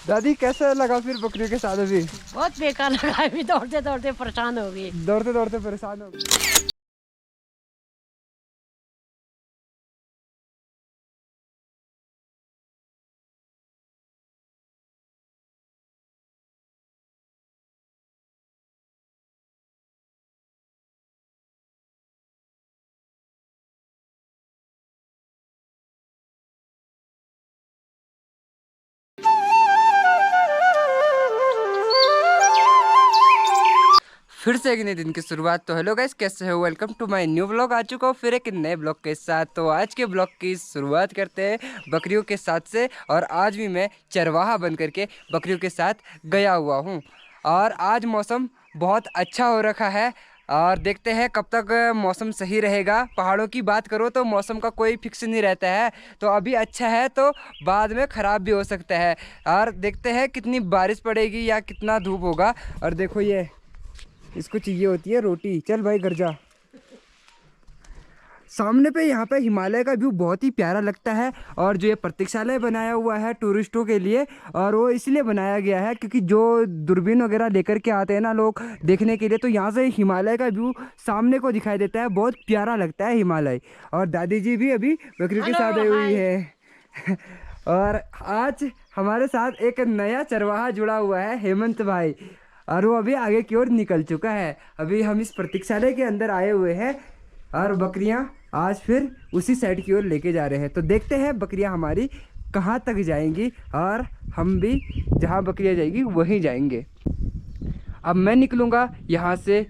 दादी कैसा लगा फिर बकरियों के साथ? अभी बहुत बेकार लगा, अभी दौड़ते दौड़ते परेशान हो गई। दौड़ते दौड़ते परेशान हो गए। फिर से एक नए दिन की शुरुआत। तो हेलो गाइस, कैसे हो? Welcome to my new blog. आ चुका हूँ फिर एक नए ब्लॉग के साथ। तो आज के ब्लॉग की शुरुआत करते हैं बकरियों के साथ से। और आज भी मैं चरवाहा बन करके बकरियों के साथ गया हुआ हूँ। और आज मौसम बहुत अच्छा हो रखा है और देखते हैं कब तक मौसम सही रहेगा। पहाड़ों की बात करो तो मौसम का कोई फिक्स नहीं रहता है, तो अभी अच्छा है तो बाद में ख़राब भी हो सकता है। और देखते हैं कितनी बारिश पड़ेगी या कितना धूप होगा। और देखो ये इसको चाहिए होती है रोटी। चल भाई घर जा। सामने पे यहाँ पे हिमालय का व्यू बहुत ही प्यारा लगता है। और जो ये प्रतीक्षालय बनाया हुआ है टूरिस्टों के लिए, और वो इसलिए बनाया गया है क्योंकि जो दूरबीन वगैरह लेकर के आते हैं ना लोग देखने के लिए, तो यहाँ से हिमालय का व्यू सामने को दिखाई देता है। बहुत प्यारा लगता है हिमालय। और दादी जी भी अभी बकरियों के साथ आई हुई है। और आज हमारे साथ एक नया चरवाहा जुड़ा हुआ है, हेमंत भाई। और वो अभी आगे की ओर निकल चुका है। अभी हम इस प्रतीक्षालय के अंदर आए हुए हैं और बकरियां आज फिर उसी साइड की ओर लेके जा रहे हैं। तो देखते हैं बकरियां हमारी कहाँ तक जाएंगी और हम भी जहाँ बकरियां जाएगी वहीं जाएंगे। अब मैं निकलूँगा यहाँ से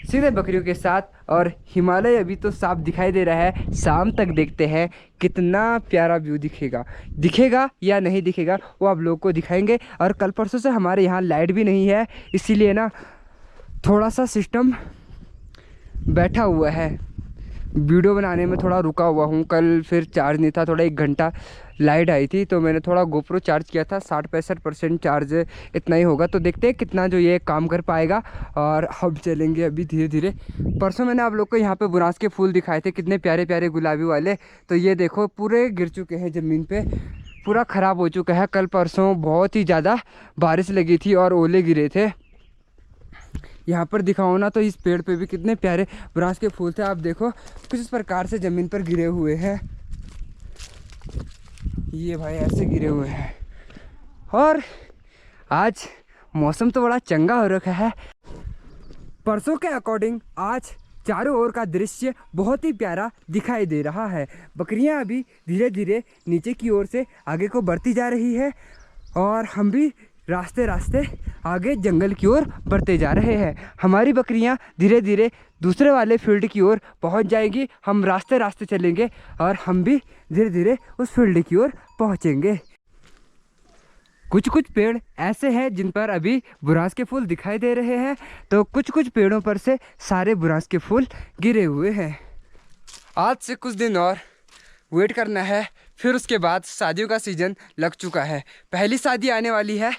सीधे बकरियों के साथ। और हिमालय अभी तो साफ दिखाई दे रहा है, शाम तक देखते हैं कितना प्यारा व्यू दिखेगा या नहीं दिखेगा, वो आप लोग को दिखाएंगे। और कल परसों से हमारे यहाँ लाइट भी नहीं है, इसीलिए ना थोड़ा सा सिस्टम बैठा हुआ है। वीडियो बनाने में थोड़ा रुका हुआ हूँ। कल फिर चार्ज नहीं था, थोड़ा 1 घंटा लाइट आई थी तो मैंने थोड़ा गोप्रो चार्ज किया था। 60-65% चार्ज इतना ही होगा। तो देखते हैं कितना जो ये काम कर पाएगा। और हम चलेंगे अभी धीरे धीरे। परसों मैंने आप लोग को यहाँ पे बुरांस के फूल दिखाए थे, कितने प्यारे प्यारे गुलाबी वाले। तो ये देखो पूरे गिर चुके हैं ज़मीन पे, पूरा ख़राब हो चुका है। कल परसों बहुत ही ज़्यादा बारिश लगी थी और ओले गिरे थे। यहाँ पर दिखाओ ना तो इस पेड़ पे भी कितने प्यारे बुरांस के फूल थे। आप देखो कुछ इस प्रकार से ज़मीन पर गिरे हुए हैं। ये भाई ऐसे गिरे हुए हैं। और आज मौसम तो बड़ा चंगा हो रखा है। परसों के अकॉर्डिंग आज चारों ओर का दृश्य बहुत ही प्यारा दिखाई दे रहा है। बकरियां अभी धीरे धीरे नीचे की ओर से आगे को बढ़ती जा रही है और हम भी रास्ते रास्ते आगे जंगल की ओर बढ़ते जा रहे हैं। हमारी बकरियां धीरे धीरे दूसरे वाले फील्ड की ओर पहुंच जाएंगी। हम रास्ते रास्ते चलेंगे और हम भी धीरे धीरे उस फील्ड की ओर पहुंचेंगे। कुछ कुछ पेड़ ऐसे हैं जिन पर अभी बुरांस के फूल दिखाई दे रहे हैं, तो कुछ कुछ पेड़ों पर से सारे बुरांस के फूल गिरे हुए हैं। आज से कुछ दिन और वेट करना है, फिर उसके बाद शादियों का सीज़न लग चुका है। पहली शादी आने वाली है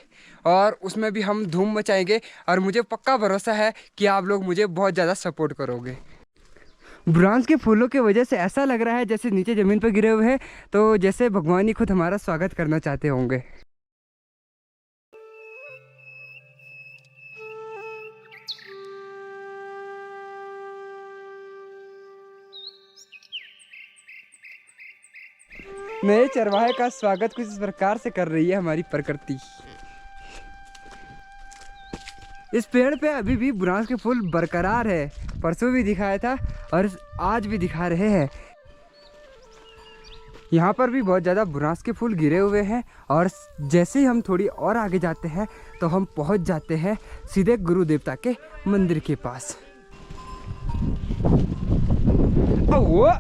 और उसमें भी हम धूम मचाएंगे। और मुझे पक्का भरोसा है कि आप लोग मुझे बहुत ज़्यादा सपोर्ट करोगे। बुरांस के फूलों की वजह से ऐसा लग रहा है जैसे नीचे ज़मीन पर गिरे हुए हैं, तो जैसे भगवान ही खुद हमारा स्वागत करना चाहते होंगे। नए चरवाहे का स्वागत कुछ इस प्रकार से कर रही है हमारी प्रकृति। इस पेड़ पे अभी भी बुरांस के फूल बरकरार है। परसों भी दिखाया था और आज भी दिखा रहे हैं। यहाँ पर भी बहुत ज़्यादा बुरांस के फूल गिरे हुए हैं। और जैसे ही हम थोड़ी और आगे जाते हैं तो हम पहुँच जाते हैं सीधे गुरु देवता के मंदिर के पास। वो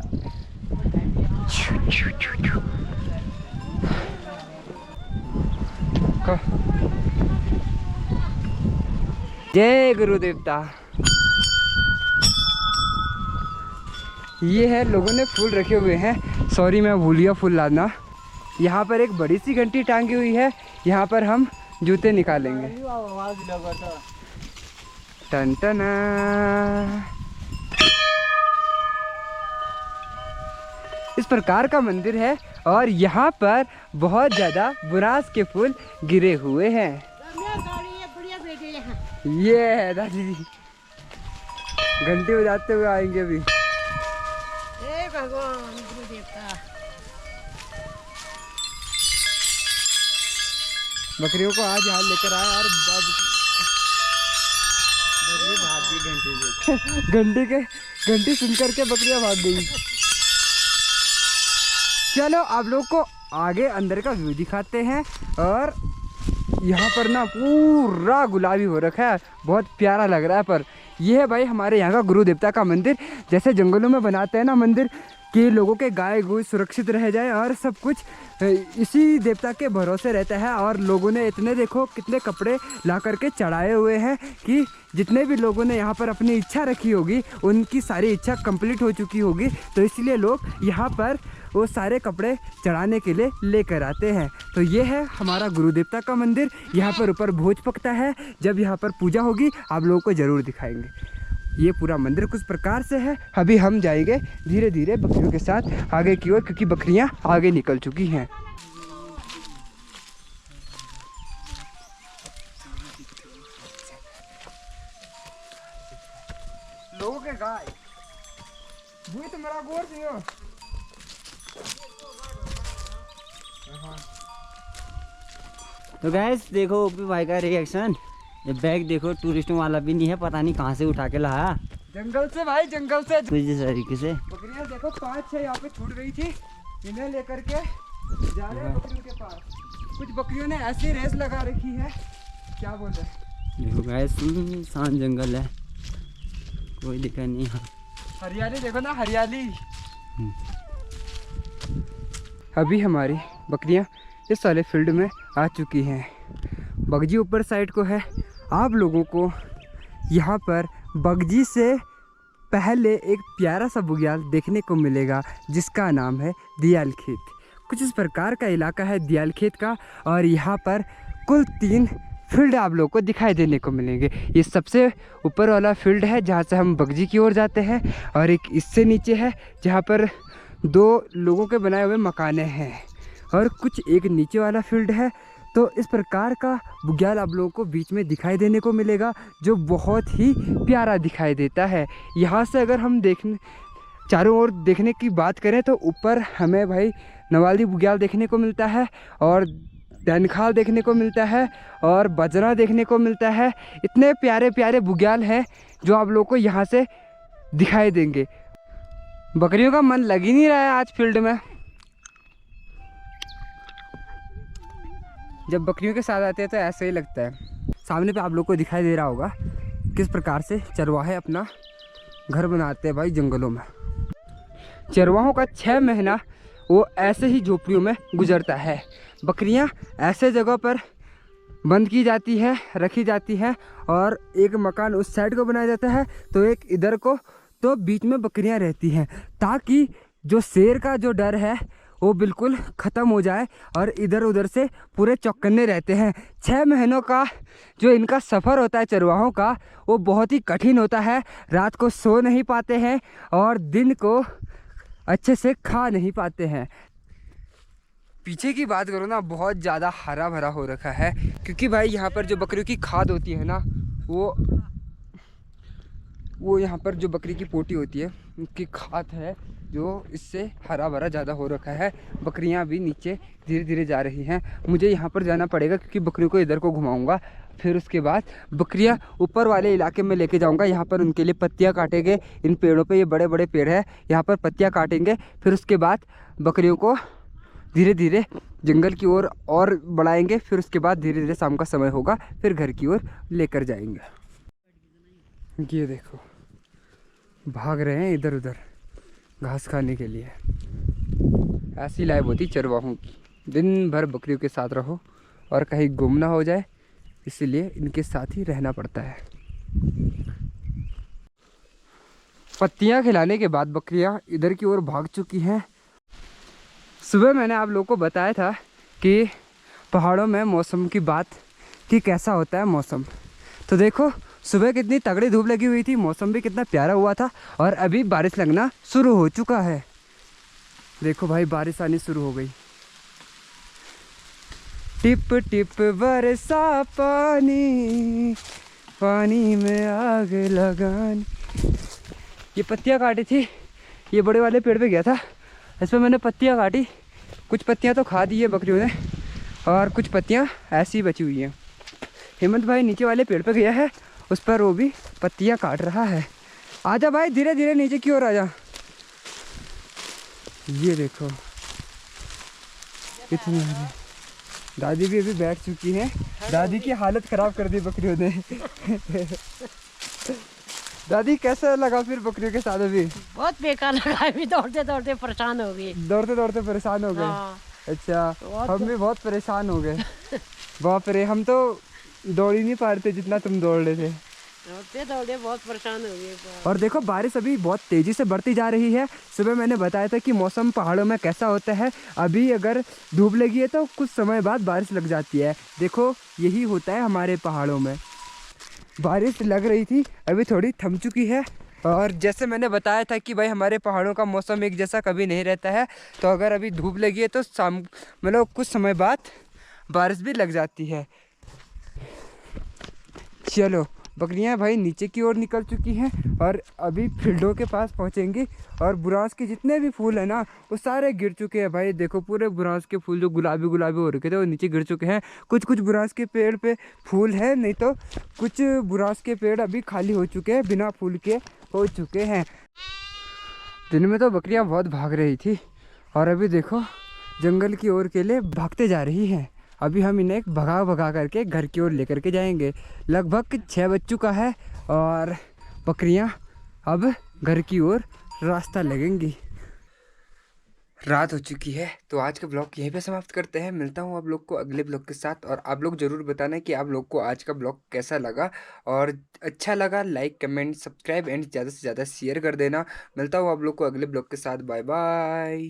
जय गुरु देवता। ये है लोगों ने फूल रखे हुए हैं। सॉरी मैं भूल गया फूल लाना। यहाँ पर एक बड़ी सी घंटी टांगी हुई है, यहाँ पर हम जूते निकालेंगे। टन टना। इस प्रकार का मंदिर है और यहाँ पर बहुत ज़्यादा बुरास के फूल गिरे हुए हैं। ये है दादी जी, घंटी बजाते हुए आएंगे अभी। भगवान गुरुदेव का बकरियों को आज हाल लेकर आए और घंटी सुन करके बकरियां भाग गई। चलो आप लोग को आगे अंदर का व्यू दिखाते हैं। और यहाँ पर ना पूरा गुलाबी हो रखा है, बहुत प्यारा लग रहा है। पर यह है भाई हमारे यहाँ का गुरु देवता का मंदिर। जैसे जंगलों में बनाते हैं ना मंदिर कि लोगों के गाय गोई सुरक्षित रह जाए और सब कुछ इसी देवता के भरोसे रहता है। और लोगों ने इतने देखो कितने कपड़े ला करके चढ़ाए हुए हैं कि जितने भी लोगों ने यहाँ पर अपनी इच्छा रखी होगी उनकी सारी इच्छा कंप्लीट हो चुकी होगी। तो इसलिए लोग यहाँ पर वो सारे कपड़े चढ़ाने के लिए लेकर आते हैं। तो ये है हमारा गुरु देवता का मंदिर। यहाँ पर ऊपर भोज पकता है। जब यहाँ पर पूजा होगी आप लोगों को ज़रूर दिखाएंगे। ये पूरा मंदिर कुछ प्रकार से है। अभी हम जाएंगे धीरे धीरे बकरियों के साथ आगे की ओर, क्योंकि बकरियां आगे निकल चुकी हैं। लोगों के गाय वो तो मेरा गोर थी। तो गैस देखो ओपी भाई का रिएक्शन। ये बैग देखो टूरिस्टों वाला भी नहीं है, पता नहीं कहाँ से उठा के लाया। जंगल से भाई, जंगल से कुछ इस तरीके से। बकरियां देखो 5-6 यहाँ पे छूट गई थी, इन्हें लेकर के जा रहे हैं बकरियों के पास। कुछ बकरियों ने ऐसी रेस लगा रखी है, क्या बोल रहे। देखो गैस शांत जंगल है, कोई दिक्कत नहीं है। हरियाली देखो ना, हरियाली। अभी हमारी बकरियां इस वाले फील्ड में आ चुकी हैं। बगजी ऊपर साइड को है। आप लोगों को यहाँ पर बगजी से पहले एक प्यारा सा बुग्याल देखने को मिलेगा जिसका नाम है दियाल खेत। कुछ इस प्रकार का इलाका है दियाल खेत का। और यहाँ पर कुल 3 फील्ड आप लोगों को दिखाई देने को मिलेंगे। ये सबसे ऊपर वाला फील्ड है जहाँ से हम बगजी की ओर जाते हैं, और एक इससे नीचे है जहाँ पर 2 लोगों के बनाए हुए मकाने हैं, और कुछ एक नीचे वाला फील्ड है। तो इस प्रकार का बुग्याल आप लोगों को बीच में दिखाई देने को मिलेगा जो बहुत ही प्यारा दिखाई देता है। यहाँ से अगर हम चारों ओर देखने की बात करें तो ऊपर हमें भाई नवाली बुग्याल देखने को मिलता है, और डनखाल देखने को मिलता है, और बजरा देखने को मिलता है। इतने प्यारे प्यारे बुग्याल हैं जो आप लोगों को यहाँ से दिखाई देंगे। बकरियों का मन लग ही नहीं रहा है आज फील्ड में। जब बकरियों के साथ आते हैं तो ऐसे ही लगता है। सामने पे आप लोग को दिखाई दे रहा होगा किस प्रकार से चरवाहे अपना घर बनाते हैं भाई जंगलों में। चरवाहों का 6 महीना वो ऐसे ही झोपड़ियों में गुजरता है। बकरियां ऐसे जगह पर बंद की जाती है, रखी जाती है, और एक मकान उस साइड को बनाया जाता है तो एक इधर को, तो बीच में बकरियां रहती हैं ताकि जो शेर का जो डर है वो बिल्कुल ख़त्म हो जाए, और इधर उधर से पूरे चौकन्ने रहते हैं। 6 महीनों का जो इनका सफ़र होता है चरवाहों का वो बहुत ही कठिन होता है। रात को सो नहीं पाते हैं और दिन को अच्छे से खा नहीं पाते हैं। पीछे की बात करो ना, बहुत ज़्यादा हरा भरा हो रखा है, क्योंकि भाई यहाँ पर जो बकरियों की खाद होती है ना, वो यहाँ पर जो बकरी की पोटी होती है उनकी खाद है जो इससे हरा भरा ज़्यादा हो रखा है। बकरियाँ भी नीचे धीरे धीरे जा रही हैं। मुझे यहाँ पर जाना पड़ेगा क्योंकि बकरियों को इधर को घुमाऊँगा, फिर उसके बाद बकरियाँ ऊपर वाले इलाके में लेके जाऊँगा। यहाँ पर उनके लिए पत्तियाँ काटेंगे। इन पेड़ों पे, ये बड़े बड़े पेड़ है, यहाँ पर पत्तियाँ काटेंगे। फिर उसके बाद बकरियों को धीरे धीरे जंगल की ओर और बढ़ाएंगे। फिर उसके बाद धीरे धीरे शाम का समय होगा, फिर घर की ओर लेकर जाएंगे। ये देखो भाग रहे हैं इधर उधर घास खाने के लिए। ऐसी लाइफ होती चरवाहों की। दिन भर बकरियों के साथ रहो और कहीं गुम ना हो जाए, इसीलिए इनके साथ ही रहना पड़ता है। पत्तियां खिलाने के बाद बकरियां इधर की ओर भाग चुकी हैं। सुबह मैंने आप लोगों को बताया था कि पहाड़ों में मौसम की बात कि कैसा होता है मौसम। तो देखो सुबह कितनी तगड़ी धूप लगी हुई थी, मौसम भी कितना प्यारा हुआ था, और अभी बारिश लगना शुरू हो चुका है। देखो भाई बारिश आनी शुरू हो गई। टिप टिप बरसा पानी, पानी में आग लगानी। ये पत्तियाँ काटी थी, ये बड़े वाले पेड़ पे गया था, इस पर मैंने पत्तियाँ काटी। कुछ पत्तियाँ तो खा दी है बकरियों ने और कुछ पत्तियाँ ऐसी बची हुई हैं। हेमंत भाई नीचे वाले पेड़ पे गया है, उस पर वो भी पत्तियाँ काट रहा है। आजा भाई धीरे धीरे नीचे की ओर आजा। ये देखो इतनी है। दादी भी अभी बैठ चुकी है, दादी की हालत खराब कर दी बकरियों ने। दादी कैसा लगा फिर बकरियों के साथ अभी? बहुत बेकार लगा, अभी दौड़ते दौड़ते परेशान हो गई। दौड़ते दौड़ते परेशान हो गए? हाँ। अच्छा, हम भी बहुत परेशान हो गए। बाप रे, हम तो दौड़ ही नहीं पा रहे थे जितना तुम दौड़ रहे थे। दौड़ते दौड़ते बहुत परेशान हो गए। और देखो बारिश अभी बहुत तेज़ी से बढ़ती जा रही है। सुबह मैंने बताया था कि मौसम पहाड़ों में कैसा होता है। अभी अगर धूप लगी है तो कुछ समय बाद बारिश लग जाती है। देखो यही होता है हमारे पहाड़ों में। बारिश लग रही थी, अभी थोड़ी थम चुकी है। और जैसे मैंने बताया था कि भाई हमारे पहाड़ों का मौसम एक जैसा कभी नहीं रहता है, तो अगर अभी धूप लगी है तो शाम मतलब कुछ समय बाद बारिश भी लग जाती है। चलो बकरियां भाई नीचे की ओर निकल चुकी हैं और अभी फील्डों के पास पहुंचेंगी। और बुरांस के जितने भी फूल हैं ना वो सारे गिर चुके हैं भाई। देखो पूरे बुरांस के फूल जो गुलाबी गुलाबी हो रखे थे वो नीचे गिर चुके हैं। कुछ कुछ बुरांस के पेड़ पे फूल है, नहीं तो कुछ बुरांस के पेड़ अभी खाली हो चुके हैं, बिना फूल के हो चुके हैं। दिन में तो बकरियां बहुत भाग रही थी और अभी देखो जंगल की ओर के लिए भागते जा रही हैं। अभी हम इन्हें भगा भगा करके घर की ओर लेकर के जाएंगे। लगभग 6 बज चुका है और बकरियां अब घर की ओर रास्ता लगेंगी। रात हो चुकी है, तो आज का ब्लॉग यहीं पे समाप्त करते हैं। मिलता हूँ आप लोग को अगले ब्लॉग के साथ। और आप लोग ज़रूर बताना कि आप लोग को आज का ब्लॉग कैसा लगा, और अच्छा लगा लाइक कमेंट सब्सक्राइब एंड ज़्यादा से ज़्यादा शेयर कर देना। मिलता हूँ आप लोग को अगले ब्लॉग के साथ। Bye bye.